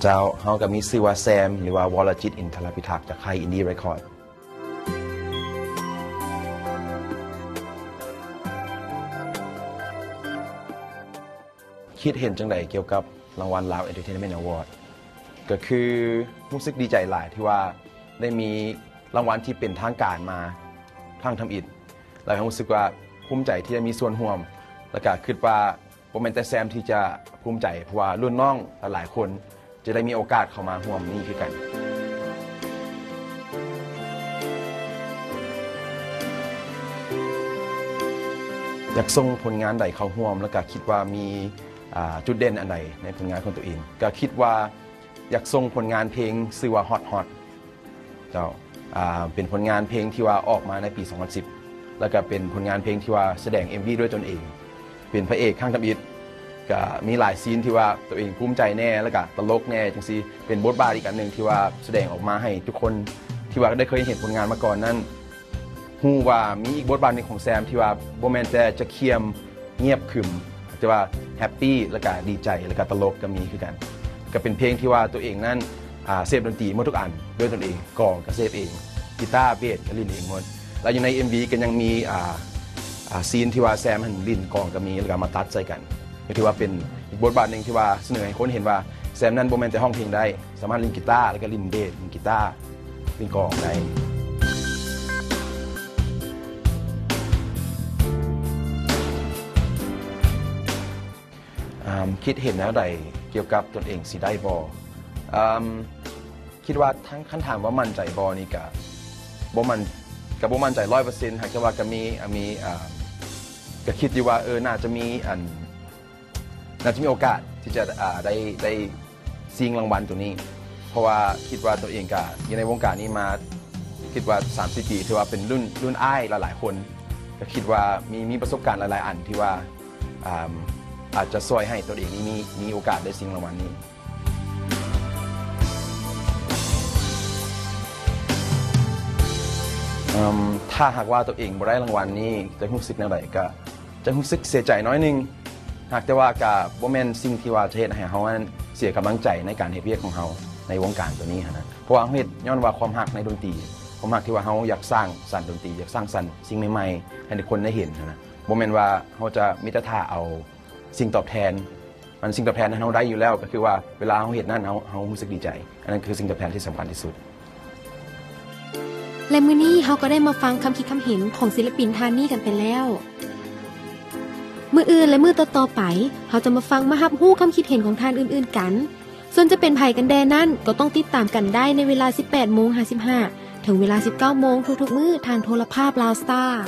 เจ้าเฮากับมีชื่อว่าแซมหรือว่าวรจิตอินทรพิทักษ์จากค่ายอินดี้เรคคอร์ดคิดเห็นจังไดเกี่ยวกับรางวัลลาวเอนเตอร์เทนเมนต์อวอร์ดก็คือรู้สึกดีใจหลายที่ว่าได้มีรางวัลที่เป็นทางการมาทางทำอิฐแล้วรู้สึกว่าภูมิใจที่ได้มีส่วนร่วมและก็คิดว่าผมเป็นแต่แซมที่จะภูมิใจเพราะว่ารุ่นน้องหลายคนจะได้มีโอกาสเข้ามาร่วมนี่คือกันอยากส่งผลงานใดเข้าร่วมแล้วก็คิดว่ามีจุดเด่นอันใดในผลงานของตัวเองก็คิดว่าอยากส่งผลงานเพลงชื่อว่าฮอตฮอตเจ้าเป็นผลงานเพลงที่ว่าออกมาในปี 2010 แล้วก็เป็นผลงานเพลงที่ว่าแสดง MV ด้วยตนเองเป็นพระเอกข้างทำอิฐก็มีหลายซีนที่ว่าตัวเองภูมิใจแน่แล้วก็ตลกแน่จังซี่เป็นบทบาทอีกอันหนึ่งที่ว่าแสดงออกมาให้ทุกคนที่ว่าได้เคยเห็นผลงานมาก่อนนั้นฮู้ว่ามีอีกบทบาทหนึ่งของแซมที่ว่าบ่แม่นแต่จะเคียมเงียบขรึมแต่ว่าแฮปปี้แล้วก็ดีใจแล้วก็ตลกก็มีคือกันก็เป็นเพลงที่ว่าตัวเองนั้นเซฟดนตรีหมดทุกอันด้วยตนเองกลองก็เซฟเองกีตาร์เบสก็เล่นเองหมดแล้วอยู่ใน MV ก็ยังมีซีนที่ว่าแซมหันลิ้นกลองก็มีแล้วก็มาตัดใส่กันก็ถือว่าเป็นอีกบทบาทหนึ่งที่ว่าเสนอให้คนเห็นว่าแซมนั้นบ่แม่นแต่ห้องเพลงได้สามารถเล่นกีตาร์แล้วก็เล่นเบสเล่นกีตาร์เล่นกลองได้คิดเห็นแล้วใดเกี่ยวกับตนเองสิได้บ่คิดว่าทั้งคันถามว่ามั่นใจบ่นี่ก็บ่มั่นใจ 100% หากว่าก็มีก็คิดอยู่ว่าน่าจะมีโอกาสที่จะได้ชิงรางวัลตัวนี้เพราะว่าคิดว่าตัวเองก็อยู่ในวงการนี้มาคิดว่า30 ปีถือว่าเป็นรุ่นอ้ายหลายๆคนก็คิดว่ามีประสบการณ์หลายๆอันที่ว่าอาจจะช่วยให้ตัวเองนี้มีโอกาสได้ชิงรางวัลนี้ถ้าหากว่าตัวเองบ่ได้รางวัลนี้จะรู้สึกแนวใดก็จะรู้สึกเสียใจน้อยนึงหากแต่ว่าก็บ่แม่นสิ่งที่ว่าจะเฮ็ดให้เฮาเสียกำลังใจในการเฮ็ดเวียกของเฮาในวงการตัวนี้นะเพราะว่าเฮ็ดย้อนว่าความรักในดนตรีความรักที่ว่าเฮาอยากสร้างสรรค์ดนตรีอยากสร้างสรรค์สิ่งใหม่ๆให้ทุกคนได้เห็นนะบ่แม่นว่าเฮาจะมีแต่ท่าเอาสิ่งตอบแทนมันสิ่งตอบแทนนั้นเฮาได้อยู่แล้วก็คือว่าเวลาเฮาเฮ็ดนั้นเฮารู้สึกดีใจอันนั้นคือสิ่งตอบแทนที่สำคัญที่สุดและมื้อนี้เฮาก็ได้มาฟังคำคิดคำเห็นของศิลปินท่านนี้กันไปแล้วมื้ออื่นและมื้อต่อๆไปเฮาจะมาฟังมารับรู้คำคิดเห็นของท่านอื่นๆกันส่วนจะเป็นไผกันแดนั้นก็ต้องติดตามกันได้ในเวลา 18:55 ถึงเวลา 19:00 นทุกๆมื้อทางโทรภาพลาวสตาร์